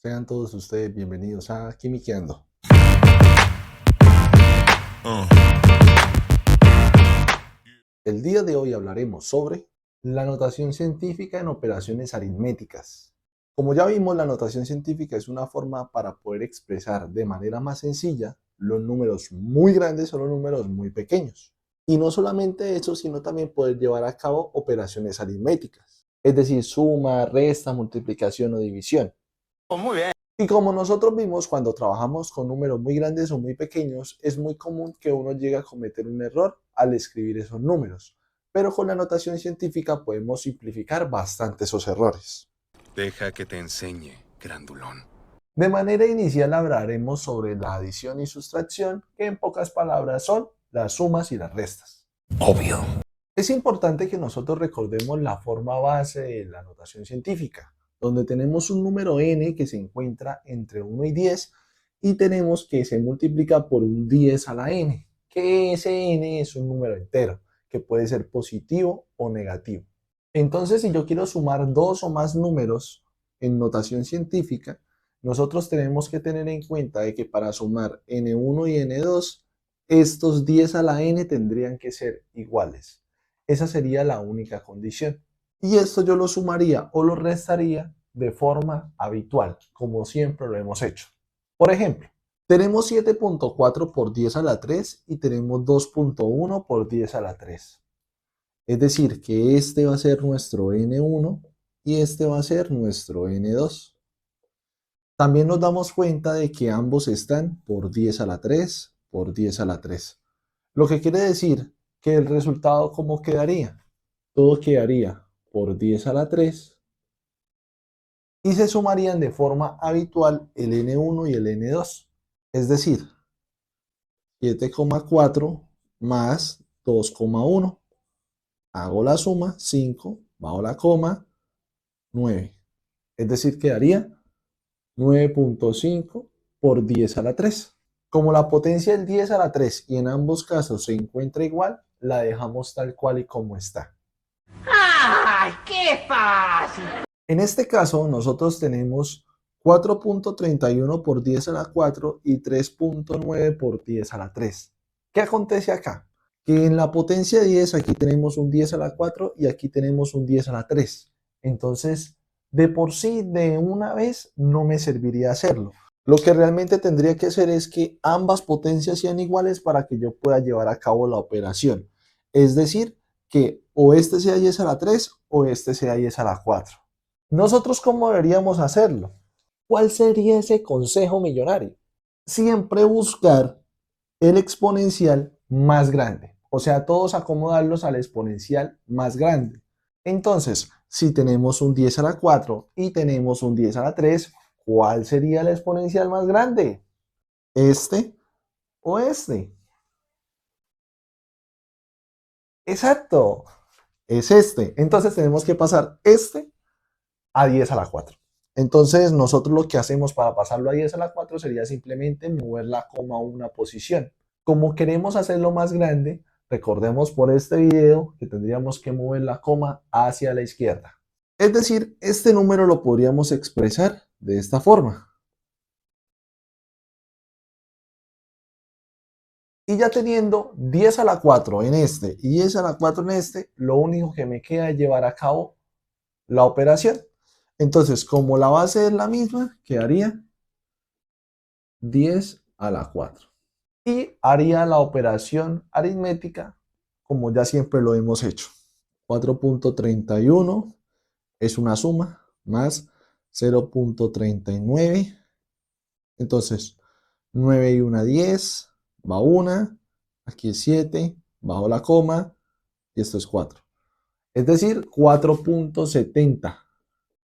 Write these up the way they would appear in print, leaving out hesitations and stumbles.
Sean todos ustedes bienvenidos a Quimiqueando. El día de hoy hablaremos sobre la notación científica en operaciones aritméticas. Como ya vimos, la notación científica es una forma para poder expresar de manera más sencilla los números muy grandes o los números muy pequeños. Y no solamente eso, sino también poder llevar a cabo operaciones aritméticas, es decir, suma, resta, multiplicación o división. Muy bien. Y como nosotros vimos, cuando trabajamos con números muy grandes o muy pequeños, es muy común que uno llegue a cometer un error al escribir esos números. Pero con la notación científica podemos simplificar bastante esos errores. Deja que te enseñe, grandulón. De manera inicial hablaremos sobre la adición y sustracción, que en pocas palabras son las sumas y las restas. Obvio. Es importante que nosotros recordemos la forma base de la notación científica, donde tenemos un número n que se encuentra entre 1 y 10 y tenemos que se multiplica por un 10 a la n, que ese n es un número entero, que puede ser positivo o negativo. Entonces, si yo quiero sumar dos o más números en notación científica, nosotros tenemos que tener en cuenta de que para sumar n1 y n2, estos 10 a la n tendrían que ser iguales. Esa sería la única condición. Y esto yo lo sumaría o lo restaría de forma habitual, como siempre lo hemos hecho. Por ejemplo, tenemos 7.4 por 10 a la 3 y tenemos 2.1 por 10 a la 3. Es decir, que este va a ser nuestro n1 y este va a ser nuestro n2. También nos damos cuenta de que ambos están por 10 a la 3 por 10 a la 3. Lo que quiere decir que el resultado, ¿cómo quedaría? Todo quedaría por 10 a la 3 y se sumarían de forma habitual el n1 y el n2. Es decir, 7,4 más 2,1. Hago la suma, 5, bajo la coma, 9. Es decir, quedaría 9.5 por 10 a la 3. Como la potencia es 10 a la 3 y en ambos casos se encuentra igual, la dejamos tal cual y como está. ¡Ay, qué fácil! En este caso, nosotros tenemos 4.31 por 10 a la 4 y 3.9 por 10 a la 3. ¿Qué acontece acá? Que en la potencia 10 aquí tenemos un 10 a la 4 y aquí tenemos un 10 a la 3. Entonces, de por sí, de una vez, no me serviría hacerlo. Lo que realmente tendría que hacer es que ambas potencias sean iguales para que yo pueda llevar a cabo la operación. Es decir, que o este sea 10 a la 3 o este sea 10 a la 4. ¿Nosotros cómo deberíamos hacerlo? ¿Cuál sería ese consejo millonario? Siempre buscar el exponencial más grande. O sea, todos acomodarlos al exponencial más grande. Entonces, si tenemos un 10 a la 4 y tenemos un 10 a la 3, ¿cuál sería el exponencial más grande? ¿Este o este? Exacto, es este. Entonces tenemos que pasar este a 10 a la 4. Entonces nosotros lo que hacemos para pasarlo a 10 a la 4 sería simplemente mover la coma a una posición. Como queremos hacerlo más grande, recordemos por este video que tendríamos que mover la coma hacia la izquierda. Es decir, este número lo podríamos expresar de esta forma. Y ya teniendo 10 a la 4 en este y 10 a la 4 en este, lo único que me queda es llevar a cabo la operación. Entonces, como la base es la misma, quedaría 10 a la 4. Y haría la operación aritmética como ya siempre lo hemos hecho. 4.31 es una suma más 0.39. Entonces, 9 y 1, 10, va 1, aquí es 7, bajo la coma, y esto es 4. Es decir, 4.70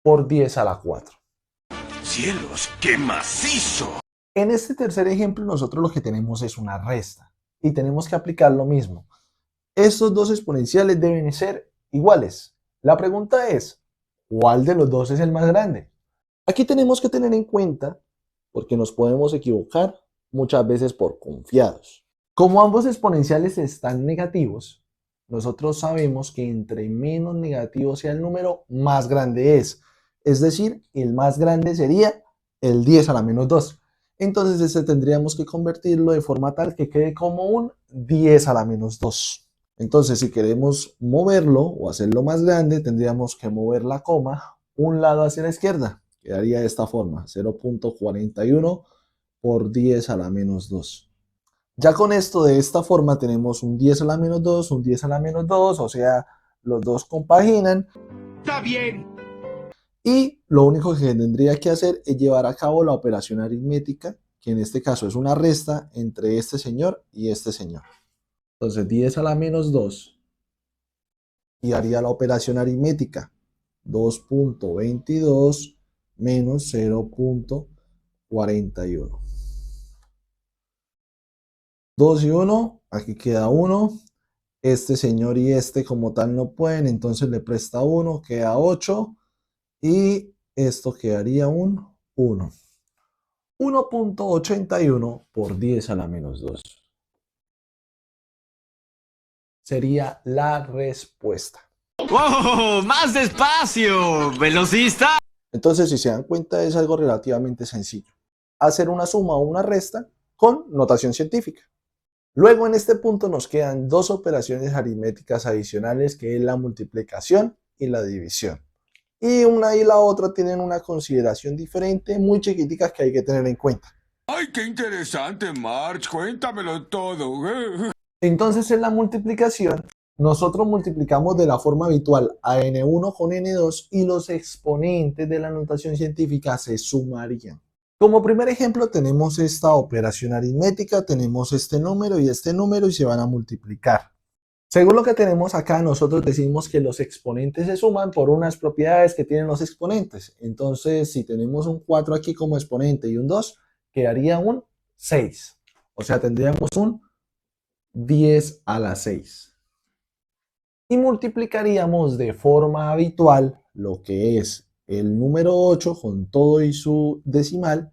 por 10 a la 4. ¡Cielos, qué macizo! En este tercer ejemplo, nosotros lo que tenemos es una resta y tenemos que aplicar lo mismo. Estos dos exponenciales deben ser iguales. La pregunta es, ¿cuál de los dos es el más grande? Aquí tenemos que tener en cuenta, porque nos podemos equivocar muchas veces por confiados. Como ambos exponenciales están negativos, nosotros sabemos que entre menos negativo sea el número, más grande es. Es decir, el más grande sería el 10 a la menos 2. Entonces este tendríamos que convertirlo de forma tal que quede como un 10 a la menos 2. Entonces si queremos moverlo o hacerlo más grande, tendríamos que mover la coma un lado hacia la izquierda. Quedaría de esta forma, 0.41 por 10 a la menos 2. Ya con esto de esta forma tenemos un 10 a la menos 2, un 10 a la menos 2, o sea, los dos compaginan. ¡Está bien! Y lo único que tendría que hacer es llevar a cabo la operación aritmética, que en este caso es una resta entre este señor y este señor. Entonces 10 a la menos 2 y haría la operación aritmética 2.22 menos 0.41. 2 y 1, aquí queda 1. Este señor y este como tal no pueden, entonces le presta 1, queda 8. Y esto quedaría un 1. 1.81 por 10 a la menos 2. Sería la respuesta. ¡Wow! ¡Más despacio! ¡Velocista! Entonces, si se dan cuenta, es algo relativamente sencillo. Hacer una suma o una resta con notación científica. Luego, en este punto nos quedan dos operaciones aritméticas adicionales, que es la multiplicación y la división. Y una y la otra tienen una consideración diferente, muy chiquiticas, que hay que tener en cuenta. ¡Ay, qué interesante, Marge! Cuéntamelo todo. Entonces, en la multiplicación, nosotros multiplicamos de la forma habitual a n1 con n2 y los exponentes de la notación científica se sumarían. Como primer ejemplo tenemos esta operación aritmética, tenemos este número y se van a multiplicar. Según lo que tenemos acá, nosotros decimos que los exponentes se suman por unas propiedades que tienen los exponentes. Entonces, si tenemos un 4 aquí como exponente y un 2, quedaría un 6. O sea, tendríamos un 10 a la 6. Y multiplicaríamos de forma habitual lo que es el número 8 con todo y su decimal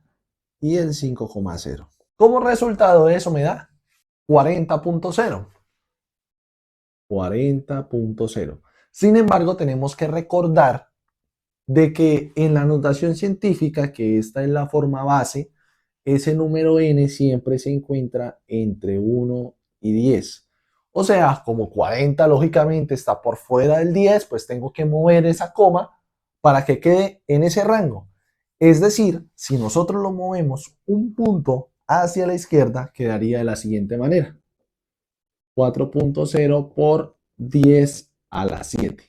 y el 5,0. Como resultado de eso me da 40.0. 40.0. Sin embargo, tenemos que recordar de que en la notación científica, que esta es la forma base, ese número n siempre se encuentra entre 1 y 10. O sea, como 40 lógicamente está por fuera del 10, pues tengo que mover esa coma para que quede en ese rango. Es decir, si nosotros lo movemos un punto hacia la izquierda, quedaría de la siguiente manera. 4.0 por 10 a la 7.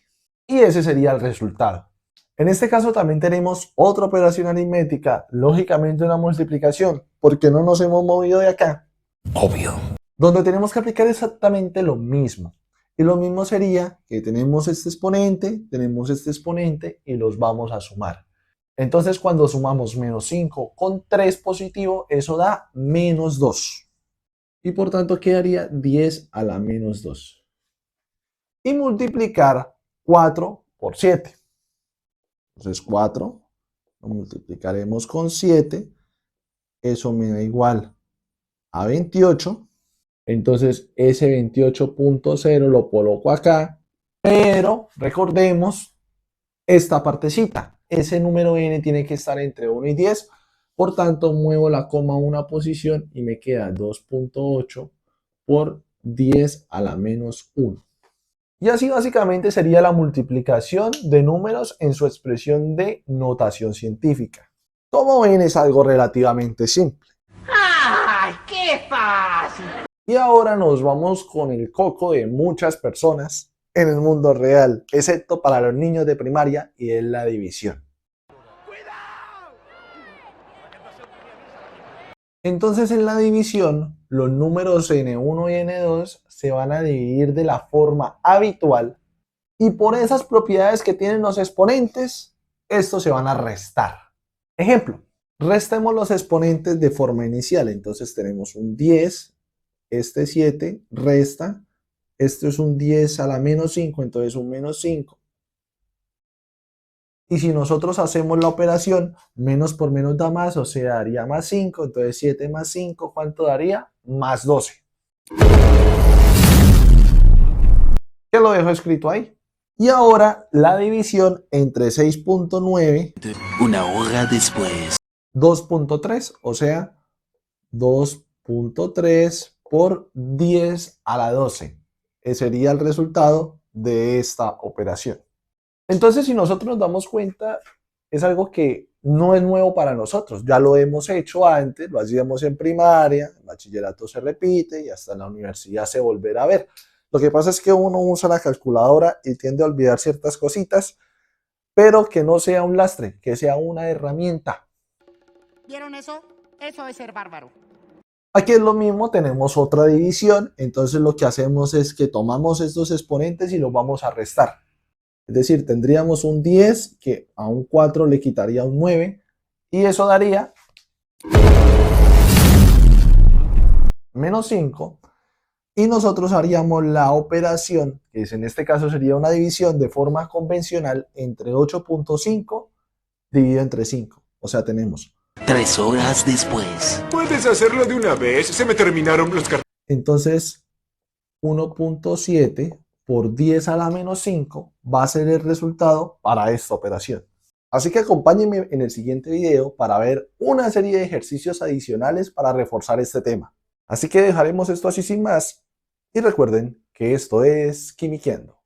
Y ese sería el resultado. En este caso también tenemos otra operación aritmética, lógicamente una multiplicación, porque no nos hemos movido de acá. Obvio. Donde tenemos que aplicar exactamente lo mismo. Y lo mismo sería que tenemos este exponente y los vamos a sumar. Entonces cuando sumamos menos 5 con 3 positivo, eso da menos 2. Y por tanto quedaría 10 a la menos 2. Y multiplicar 4 por 7. Entonces 4 lo multiplicaremos con 7. Eso me da igual a 28. Entonces ese 28.0 lo coloco acá. Pero recordemos esta partecita. Ese número n tiene que estar entre 1 y 10. Por tanto, muevo la coma una posición y me queda 2.8 por 10 a la menos 1. Y así básicamente sería la multiplicación de números en su expresión de notación científica. Como ven, es algo relativamente simple. ¡Ay, qué fácil! Y ahora nos vamos con el coco de muchas personas en el mundo real, excepto para los niños de primaria, y es la división. Entonces en la división, los números n1 y n2 se van a dividir de la forma habitual y por esas propiedades que tienen los exponentes, estos se van a restar. Ejemplo, restemos los exponentes de forma inicial. Entonces tenemos un 10, este 7, resta, esto es un 10 a la menos 5, entonces un menos 5. Y si nosotros hacemos la operación, menos por menos da más, o sea, daría más 5. Entonces 7 más 5, ¿cuánto daría? Más 12. Ya lo dejo escrito ahí. Y ahora la división entre 6.9. Una hora después. 2.3, o sea, 2.3 por 10 a la 12. Ese sería el resultado de esta operación. Entonces, si nosotros nos damos cuenta, es algo que no es nuevo para nosotros. Ya lo hemos hecho antes, lo hacíamos en primaria, en bachillerato se repite y hasta en la universidad se volverá a ver. Lo que pasa es que uno usa la calculadora y tiende a olvidar ciertas cositas, pero que no sea un lastre, que sea una herramienta. ¿Vieron eso? Eso es ser bárbaro. Aquí es lo mismo, tenemos otra división, entonces lo que hacemos es que tomamos estos exponentes y los vamos a restar. Es decir, tendríamos un 10 que a un 4 le quitaría un 9 y eso daría menos 5 y nosotros haríamos la operación, que en este caso sería una división de forma convencional entre 8.5 dividido entre 5. O sea, tenemos 3 horas después. ¿Puedes hacerlo de una vez? Se me terminaron los cartuchos. entonces 1.7 por 10 a la menos 5 va a ser el resultado para esta operación. Así que acompáñenme en el siguiente video para ver una serie de ejercicios adicionales para reforzar este tema. Así que dejaremos esto así sin más y recuerden que esto es Quimiqueando.